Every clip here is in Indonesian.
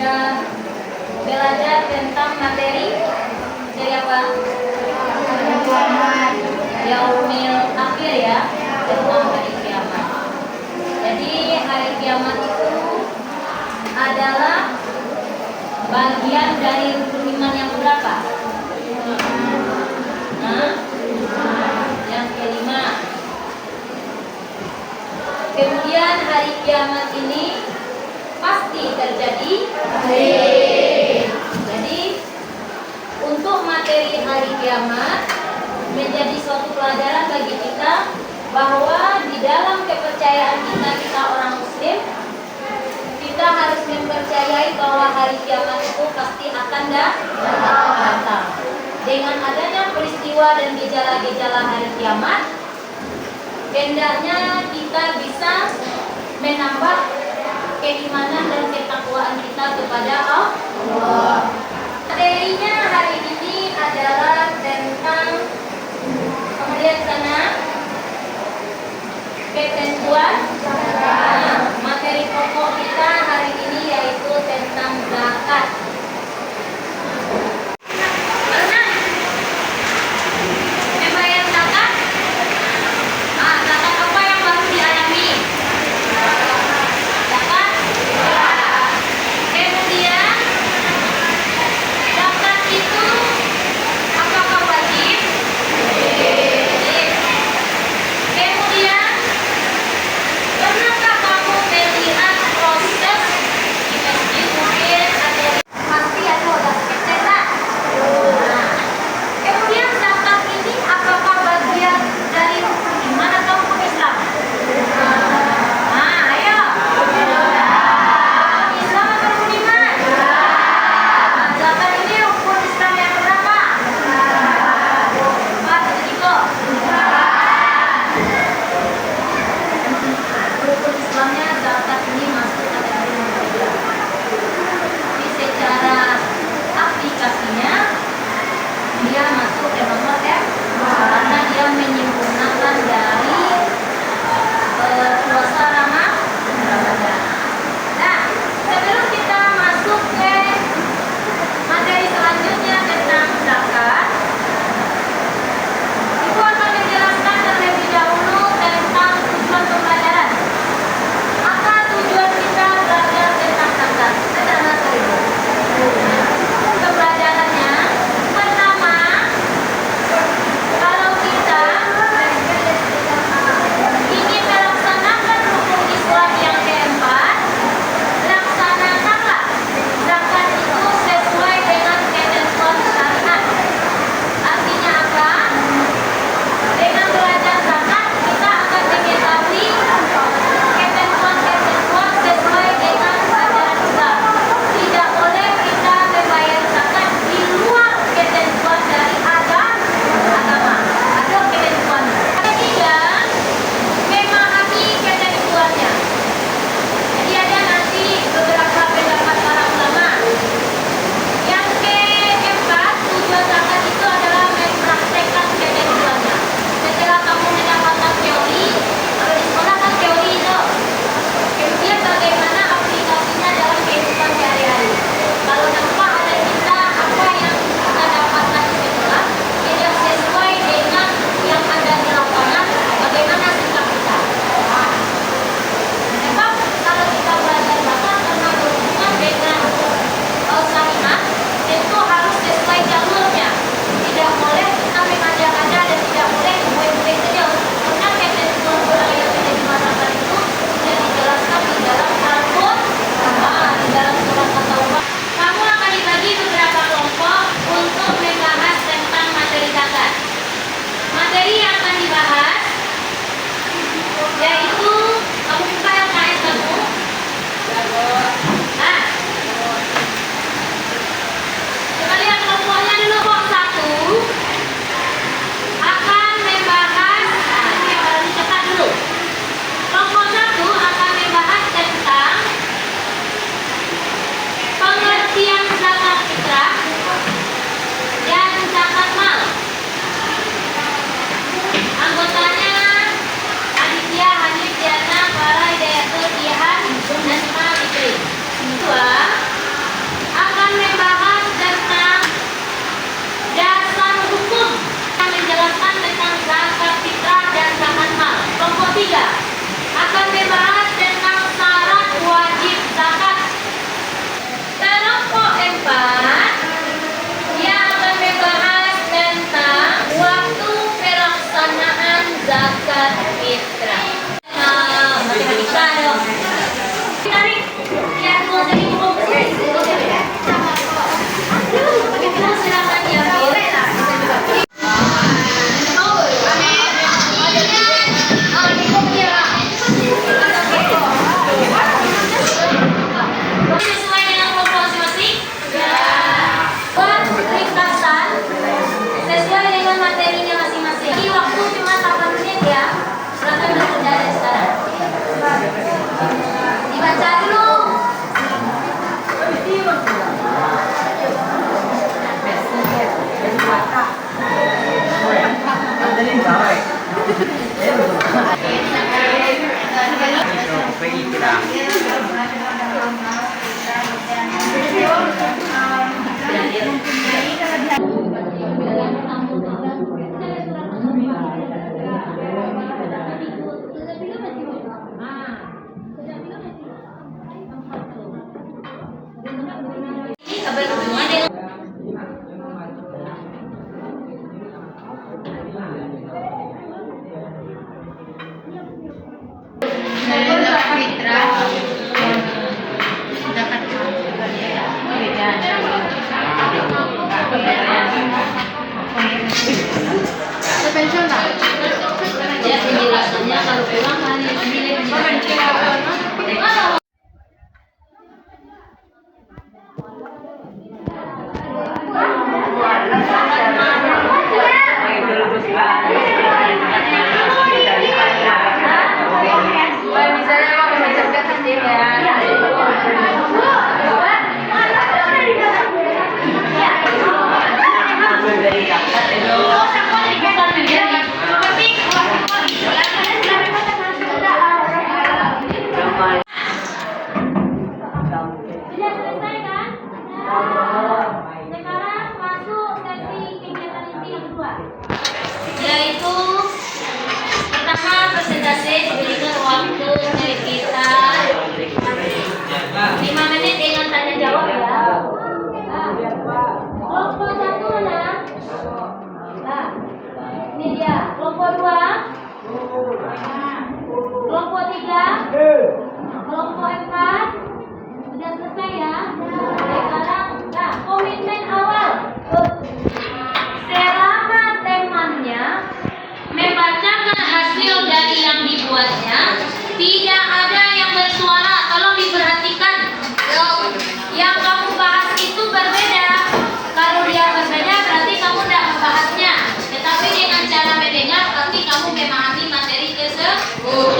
sudah belajar tentang materi dari apa? Yaumil akhir ya, tentang hari kiamat. Jadi hari kiamat itu adalah bagian dari rukun iman yang berapa? Yang kelima. Kemudian hari kiamat ini pasti terjadi. Jadi untuk materi hari kiamat menjadi suatu pelajaran bagi kita bahwa di dalam kepercayaan kita orang muslim, kita harus mempercayai bahwa hari kiamat itu pasti akan datang. Dengan adanya peristiwa dan gejala-gejala hari kiamat, hendaknya kita bisa menambah keimanan dan ketakwaan kita kepada Allah. Materinya hari ini adalah tentang kemudian sana ketentuan. Materi pokok kita hari ini yaitu tentang zakat. Pernah membayar zakat? Zakat apa yang baru dialami? Zakat. Kemudian zakat itu apakah wajib? Kemudian pernahkah kamu Ya penjelasannya kalau pulang kan sudah selesai kan? Sekarang masuk sesi kegiatan inti yang kedua, yaitu pertama presentasi diberikan waktu dari kita 5 menit dengan tanya jawab ya. Kelompok 1 mana? Nah, ini dia. Kelompok 2, kelompok 3, kelompok 4. Sudah selesai ya. Sekarang, nah, komitmen awal. Selama temannya membacakan hasil dari yang dibuatnya, tidak ada yang bersuara. Tolong diperhatikan. Yang kamu bahas itu berbeda. Kalau dia berbeda berarti kamu tidak membahasnya. Tetapi dengan cara mendengar berarti kamu memahami materi tersebut.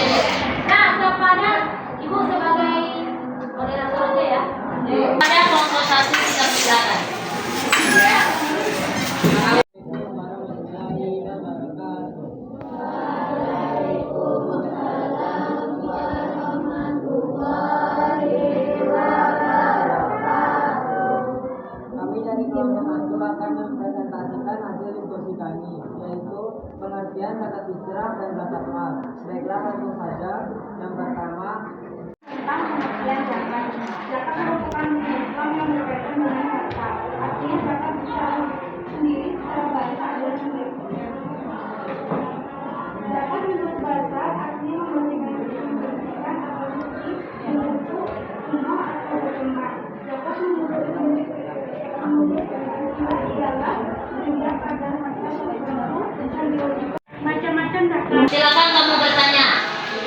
Nah, kepada Ibu sebagai moderator aja ya. Pada kelompok 1 kita silakan. Akan mempresentasikan hasil diskusi kami, yaitu pengertian zakat fitrah dan zakat mal. Baiklah, langsung saja. Yang pertama tentang pengertian zakat. Zakat merupakan Islam yang berkaitan dengan harta. Artinya zakat secara sendiri secara bahasa adalah sendiri. Zakat menurut bahasa artinya membersihkan diri, membersihkan atau suci, menutup, penuh atau berkembang. Zakat menurut ialah jumlah kadar harta tertentu dan diwajibkan. Macam-macam zakat. Silakan kamu bertanya.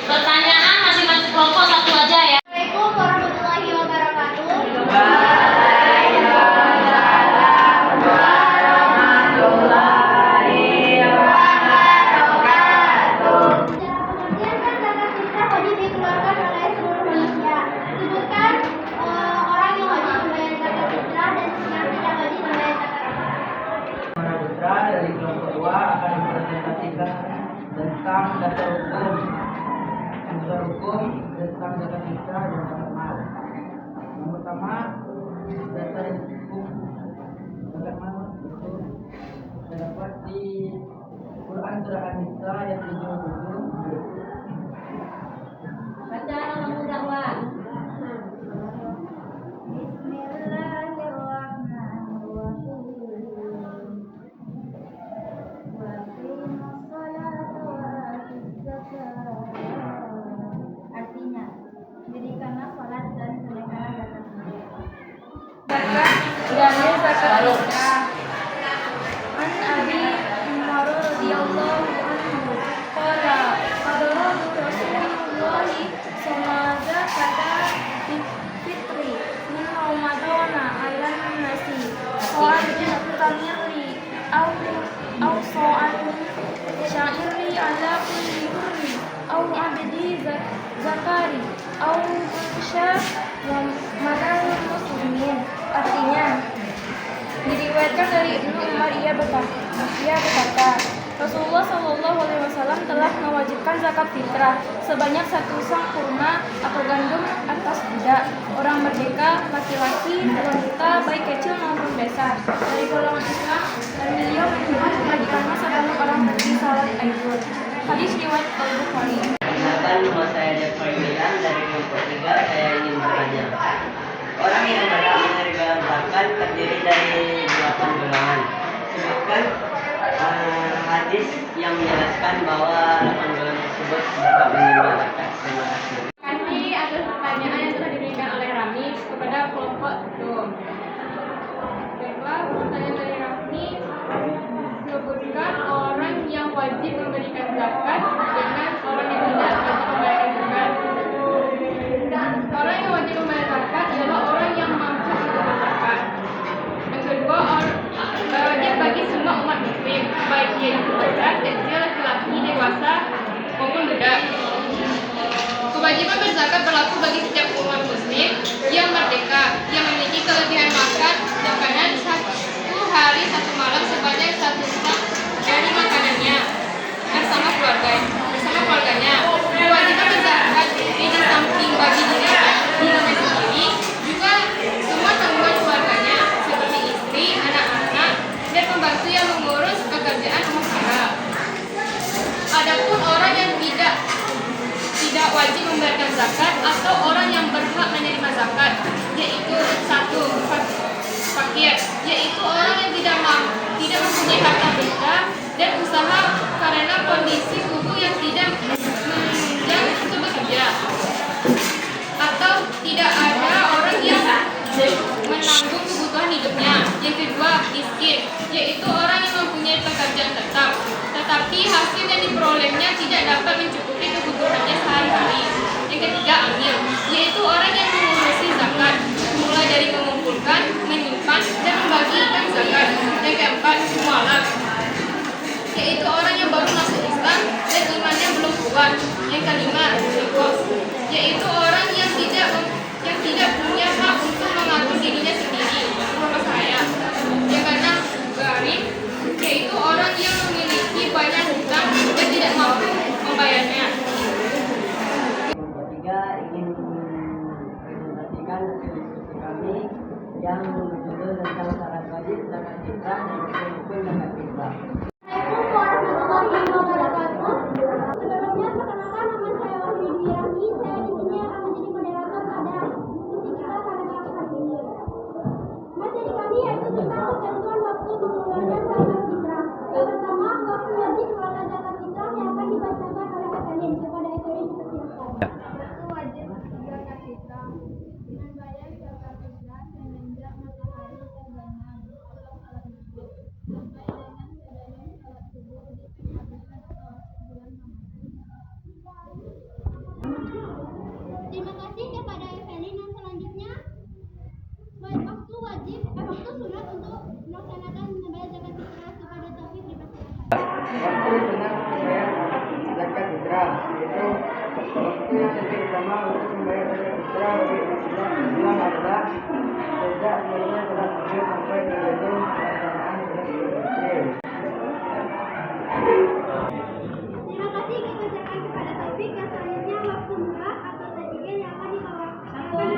Pertanyaan masing-masing kelompok 1 aja ya. Assalamualaikum warahmatullahi wabarakatuh. Pengertian kan zakat fitrah wajib dikeluarkan oleh seluruh manusia. Sebutkan orang yang wajib membayar zakat fitrah dan yang tidak wajib membayar zakat fitrah. Putra dari kelompok 2 akan mempresentasikan tentang dasar hukum tentang zakat fitrah dan zakat mal. Yang pertama, dasar hukum zakat mal itu terdapat di Quran surah An-Nisa ayat 77. Baca nama dakwah. Artinya, dirikanlah sholat dan tunaikanlah zakat. Dalil zakat fitrah. An Abi Umar radhiyallahu anhu qala qadara Rasulullah sallallahu zakata fitri min Ramadana ala nasi qala tamiri au sa'an syairi ala kulli hurri au abdi zakari au syah wa manal muslimin. Artinya, diriwayatkan dari Ibnu Umar ia berkata, Rasulullah SAW telah mewajibkan zakat fitrah sebanyak 1 sang kurma atau gandum atas budak, orang merdeka, laki-laki, wanita, baik kecil maupun besar, dari golongan Islam, dan beliau menyebut kewajibannya sebanyak orang pergi salat Aidul. Hadis riwayat Al-Bukhari. Perkenalkan, nama saya Jafar Milan dari kelompok 3. Saya ingin bertanya, orang yang berhak menerima zakat terdiri dari 8 golongan. Sebutkan hadis yang menjelaskan bahwa 8 golongan tersebut berhak menerima zakat. Terima kasih. Terima kasih atas pertanyaan yang telah diberikan oleh Rami kepada kelompok 1. Baiklah, pertanyaan dari Rami, sebutkan orang yang wajib memberikan zakat dengan orang yang tidak wajib membayar zakat. Orang yang wajib membayar zakat adalah orang yang mampu membayar zakat. Yang kedua, wajib bagi semua umat muslim, baik dia itu besar, kecil, laki-laki, dewasa maupun budak. Kewajiban berzakat berlaku bagi setiap umat muslim yang merdeka, yang memiliki kelebihan makan makanan 1 hari 1 malam sebanyak 1 sak dari makanannya bersama keluarganya. Kewajiban berzakat ini di samping bagi dirinya sendiri, juga semua tanggungan keluarganya seperti istri, anak-anak, dan pembantu yang mengurus pekerjaan rumah tangga. Adapun orang yang tidak wajib membayarkan zakat atau orang yang berhak menerima zakat, yaitu 1. Fakir, yaitu orang yang tidak mempunyai harta benda dan usaha karena kondisi tubuh yang tidak menunjang untuk bekerja, atau tidak ada orang yang menanggung kebutuhan hidupnya. Yang kedua, miskin, yaitu orang yang mempunyai pekerjaan tetap, tetapi hasil yang diperolehnya tidak dapat mencukupi kebutuhannya sehari-hari. Yang ketiga, amil, yaitu orang yang mengurusi zakat, mulai dari mengumpulkan, menyimpan, dan membagikan zakat. Yang keempat, mualaf, yaitu orang yang baru masuk Islam dan imannya belum kuat. Yang kelima, nikos, yaitu orang yang tidak punya hak untuk mengatur dirinya sendiri. Nama saya. Yang keenam, gharib, yaitu orang yang memiliki banyak hutang dan tidak mampu membayarnya. Kelompok 3 ingin mempresentasikan hasil diskusi kami yang berjudul tentang syarat wajib zakat fitrah dan rukun zakat fitrah. Assalamualaikum warahmatullahi wabarakatuh. Sebelumnya perkenalkan, nama saya Wahyu Diani. Saya di sini akan menjadi moderator pada diskusi kita pada malam hari ini. Materi kami yaitu tentang ketentuan waktu mengeluarkan zakat fitrah. Yang pertama, waktu wajib mengeluarkan zakat fitrah yang akan dibacakan oleh Evelyn. Kepada Evelyn dipersilakan. Waktu wajib zakat fitrah dengan bayar zakat fitrah semenjak matahari terbenam sebelum salat maghrib sampai dengan sebelum salat subuh dihabiskan bulan Ramadan. Terima kasih kepada Evelyn. Dan selanjutnya, waktu sunat untuk melaksanakan membayar zakat fitrah kepada Taufik dipersilakan. Waktu sunat membayar zakat fitrah yaitu waktu yang pertama untuk membayar zakat fitrah bagi Islam adalah sejak mulai salat maghrib sampai sebelum pelaksanaan salat Idul. Terima kasih dibacakan kepada Taufik. Dan selanjutnya waktu murah atau tajil yang akan dibacakan oleh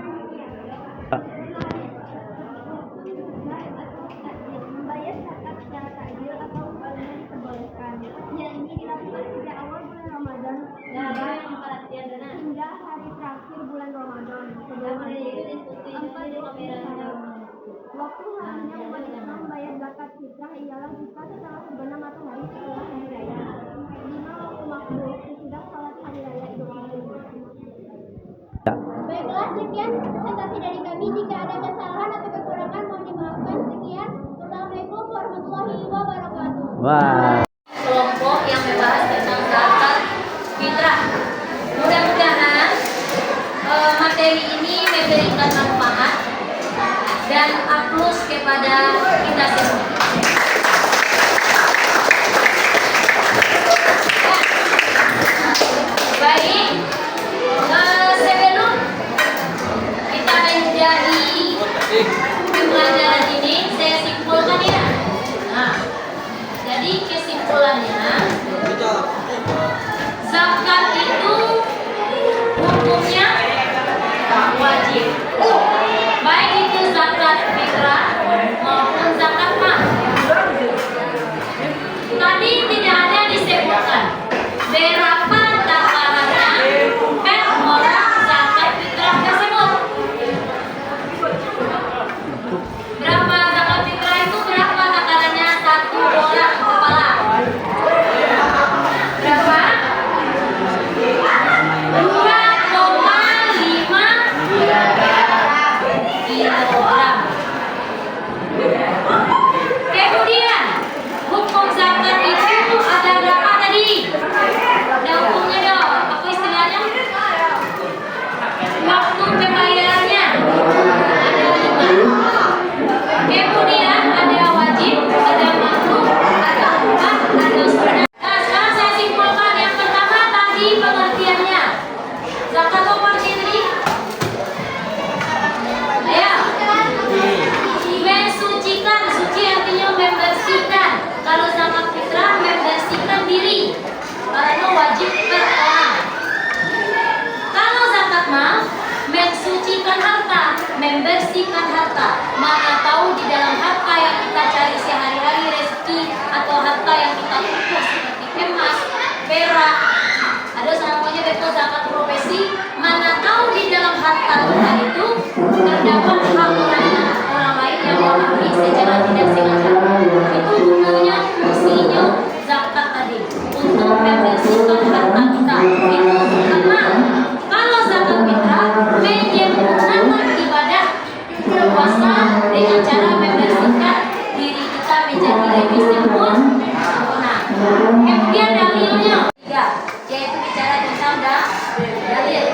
Rukia. Membayar zakat secara takjil atau umpamanya diperbolehkan. Yang ini dilakukan sejak awal bulan Ramadan hingga hari terakhir bulan Ramadan. Waktu haramnya umat Islam membayar zakat fitrah ialah jika setelah terbenam matahari setelah hari raya. 5. Waktu makruh sesudah salat hari raya Idul Fitri. Baiklah, sekian presentasi dari kami. Jika ada kesalahan atau kekurangan mohon dimaafkan. Sekian. Assalamualaikum warahmatullahi wabarakatuh. Kelompok yang membahas tentang zakat fitrah. Mudah-mudahan materi ini memberikan manfaat dan aplus kepada kita semua. Baik, sebelum kita menjadi pembelajaran ini, saya simpulkan ya. Nah, Kata Pak Henry. Ayo. Mensucikan, suci artinya membersihkan. Kalau zakat fitrah membersihkan diri. Karena wajib per orang. Kalau zakat mal mensucikan harta, membersihkan harta. Mana tahu di dalam harta yang kita cari sehari-hari rezeki atau harta yang kita kumpul seperti emas, perak, ada namanya betul zakat profesi. Mana tahu di dalam harta kita itu terdapat hak orang lain yang mengakui secara tidak sengaja. Itu gunanya fungsinya zakat tadi untuk membersihkan harta kita. Itu karena kalau zakat fitrah menyempurnakan ibadah puasa dengan cara membersihkan diri kita menjadi lebih sempurna. Kemudian dalilnya ya, yaitu bicara tentang dalil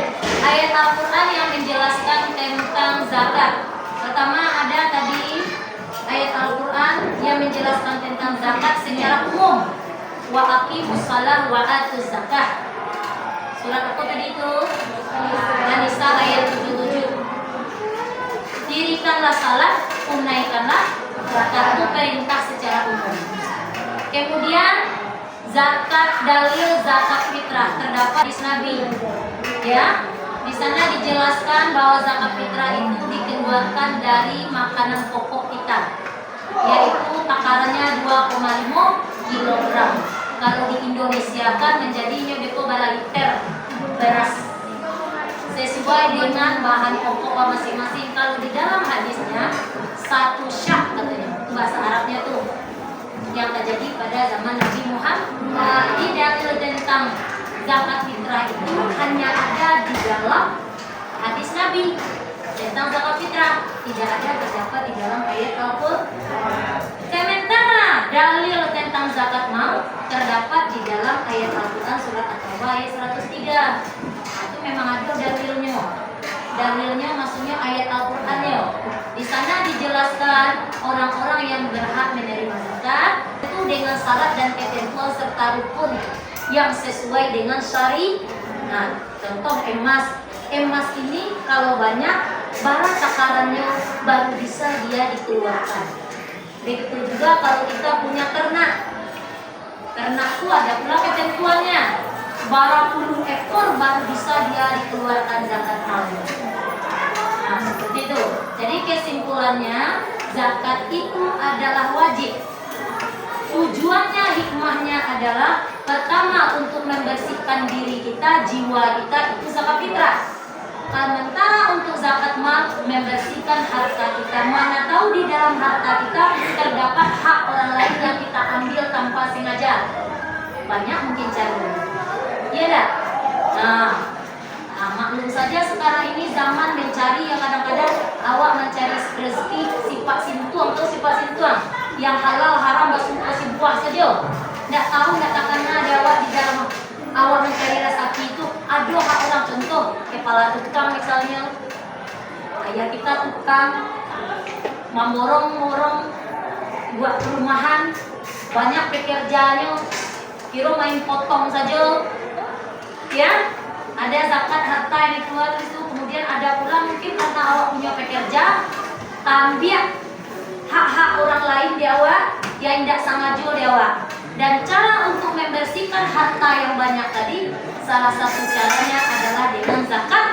ayat Al-Quran yang menjelaskan tentang zakat. Pertama ada tadi ayat Al-Quran yang menjelaskan tentang zakat secara umum. Wa aqimus shalah wa atuz zakat. Surat apa tadi itu? An-Nisa ayat 77. Dirikanlah salat, tunaikanlah zakat, itu perintah secara umum. Kemudian zakat, dalil zakat fitrah terdapat di Nabi. Ya, di sana dijelaskan bahwa zakat fitrah itu dikeluarkan dari makanan pokok kita, yaitu takarannya 2,5 kilogram. Kalau di Indonesia kan menjadinya beko liter beras sesuai dengan bahan pokok masing-masing. Kalau di dalam hadisnya satu syak katanya, itu bahasa Arabnya tuh yang terjadi pada zaman Nabi Muhammad. Ini dalil tentang zakat fitrah itu hanya ada di dalam hadis Nabi tentang zakat fitrah, tidak ada terdapat di dalam ayat Al-Quran. Sementara dalil tentang zakat mal terdapat di dalam ayat Al-Quran surat At-Taubah ayat 103. Itu memang ada dalilnya. Dalilnya maksudnya ayat Al-Qurannya. Di sana dijelaskan orang-orang yang berhak menerima zakat itu dengan syarat dan ketentuan serta rukun yang sesuai dengan syariat. Nah, contoh emas. Emas ini kalau banyak barang takarannya baru bisa dia dikeluarkan. Begitu juga kalau kita punya ternak. Ternak itu ada pula ketentuannya. Barang puluh ekor baru bisa dia dikeluarkan zakat malnya. Nah, seperti itu. Jadi kesimpulannya zakat itu adalah wajib. Tujuannya, hikmahnya adalah pertama untuk membersihkan diri kita, jiwa kita, itu zakat fitrah. Sementara untuk zakat mal membersihkan harta kita. Mana tahu di dalam harta kita terdapat hak orang lain yang kita ambil tanpa sengaja. Banyak mungkin cara. Iya dah. Nah, maklum saja sekarang ini zaman mencari yang kadang-kadang awak mencari rezeki sifat sintuang atau sifat sintuang yang halal haram bersumpah si buah saja. Tidak tahu katakannya ada awak di dalam awak mencari rezeki itu ada hak orang. Contoh kepala tukang misalnya, ayah kita tukang memborong-borong buat perumahan, banyak pekerjaannya, kira main potong saja. Ya, ada zakat harta yang dikeluarkan itu. Kemudian ada pula mungkin karena awak punya pekerja, ambil hak-hak orang lain di awak yang tidak sengaja di awak. Dan cara untuk membersihkan harta yang banyak tadi, salah satu caranya adalah dengan zakat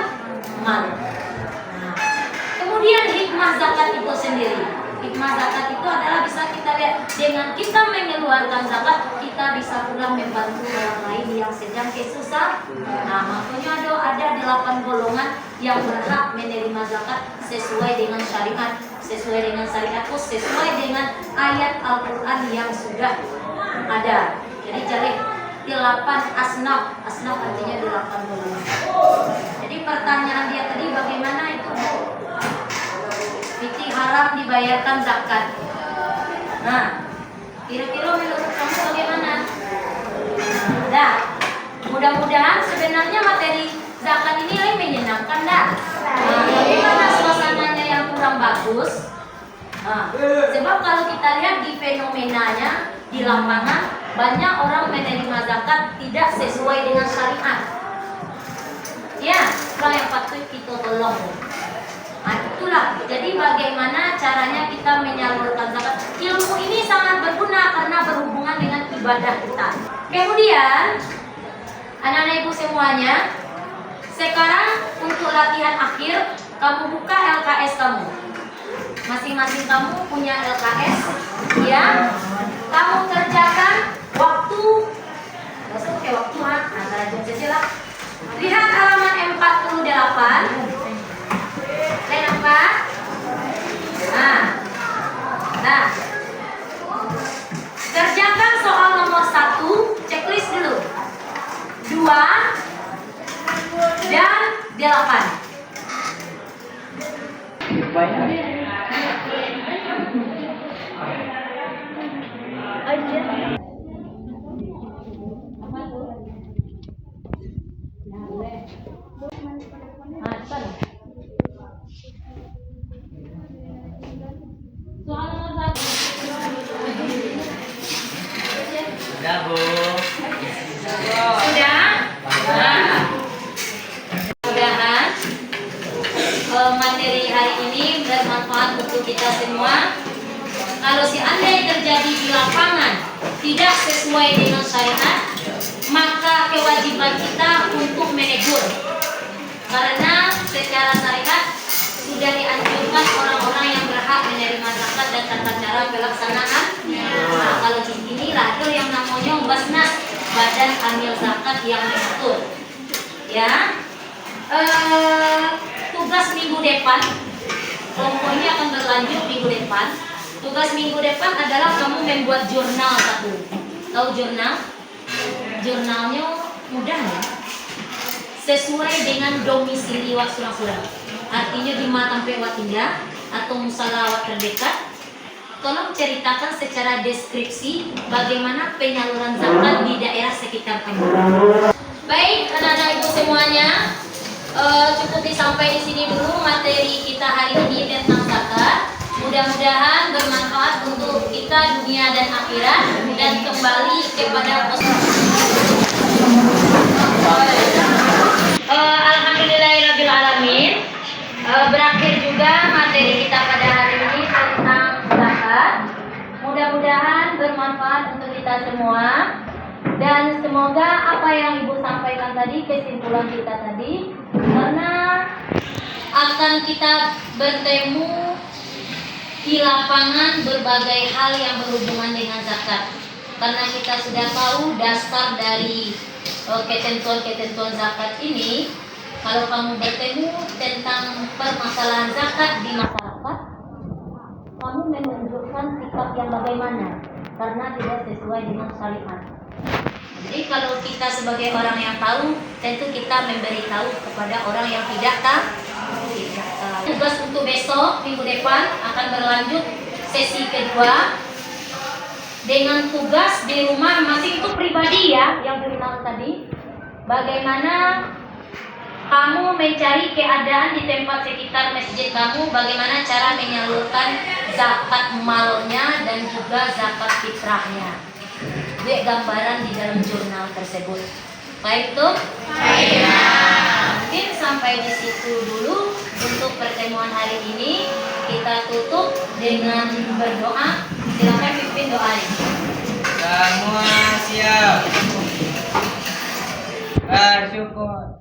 mal. Nah, kemudian hikmah zakat itu sendiri. Hikmah zakat itu adalah bisa kita lihat dengan kita mengeluarkan zakat, kita bisa pula membantu orang lain yang sedang kesusahan. Nah, makanya ada 8 golongan yang berhak menerima zakat sesuai dengan syariat, sesuai dengan ayat Al-Quran yang sudah ada. Jadi cari 8 asnaf. Asnaf artinya 8 golongan. Jadi pertanyaan dia tadi bagaimana itu Bu? Fikih haram dibayarkan zakat. Nah, kira-kira menurut kamu bagaimana? Nah, mudah-mudahan sebenarnya materi zakat ini lebih menyenangkan dah. Bagaimana suasananya yang kurang bagus? Nah, sebab kalau kita lihat di fenomenanya di lapangan, banyak orang menerima zakat tidak sesuai dengan syariat. Ya, ekstra yang patut kita tolong. Nah, itulah. Jadi bagaimana caranya kita menyalurkan zakat. Ilmu ini sangat berguna karena berhubungan dengan ibadah kita. Kemudian, anak-anak ibu semuanya, sekarang untuk latihan akhir, kamu buka LKS kamu. Masing-masing kamu punya LKS, ya. Kamu kerjakan waktu, kayak waktu antara jam sesilah. Lihat halaman 48. Lain apa? Nah, kerjakan soal nomor 1, checklist dulu. 2 dan 8. Soal nomor 1. Sudah, Bu. Sudah? Nah, mudah-mudahan materi hari ini bermanfaat untuk kita semua. Kalau seandainya terjadi di lapangan tidak sesuai dengan syariat, maka kewajiban kita untuk menegur. Karena secara syariat sudah dianjurkan orang-orang yang berhak menerima zakat dan tata cara pelaksanaan. Nah, kalau di sini ada yang namanya Basnas, Badan Amil Zakat yang mengatur. Ya, tugas minggu depan, kelompok ini akan berlanjut minggu depan. Tugas minggu depan adalah kamu membuat jurnal satu. Tahu jurnal? Jurnalnya mudah ya. Sesuai dengan domisili wak surang-surang. Artinya di Matampe Watinda atau Musalawat terdekat. Tolong ceritakan secara deskripsi bagaimana penyaluran zakat di daerah sekitar kamu. Baik, anak-anak ibu semuanya, cukup sampai di sini dulu materi kita hari ini tentang zakat. Mudah-mudahan bermanfaat untuk kita dunia dan akhirat dan kembali kepada Alhamdulillahirrabbilalamin. Berakhir juga materi kita pada hari ini tentang zakat. Mudah-mudahan bermanfaat untuk kita semua. Dan semoga apa yang Ibu sampaikan tadi, kesimpulan kita tadi, karena akan kita bertemu di lapangan berbagai hal yang berhubungan dengan zakat. Karena kita sudah tahu dasar dari ketentuan-ketentuan zakat ini. Kalau kamu bertemu tentang permasalahan zakat di masyarakat, kamu menunjukkan sikap yang bagaimana, karena tidak sesuai dengan syariat. Jadi kalau kita sebagai orang yang tahu, tentu kita memberitahu kepada orang yang tidak tahu. Tugas untuk besok minggu depan akan berlanjut sesi kedua dengan tugas di rumah masing itu pribadi ya, yang jurnal tadi. Bagaimana kamu mencari keadaan di tempat sekitar masjid kamu, bagaimana cara menyalurkan zakat malnya dan juga zakat fitrahnya. Lihat gambaran di dalam jurnal tersebut. Baik tuh? Mungkin sampai di situ dulu untuk pertemuan hari ini. Kita tutup dengan berdoa. Silakan pimpin doain. Semua siap. Bersyukur.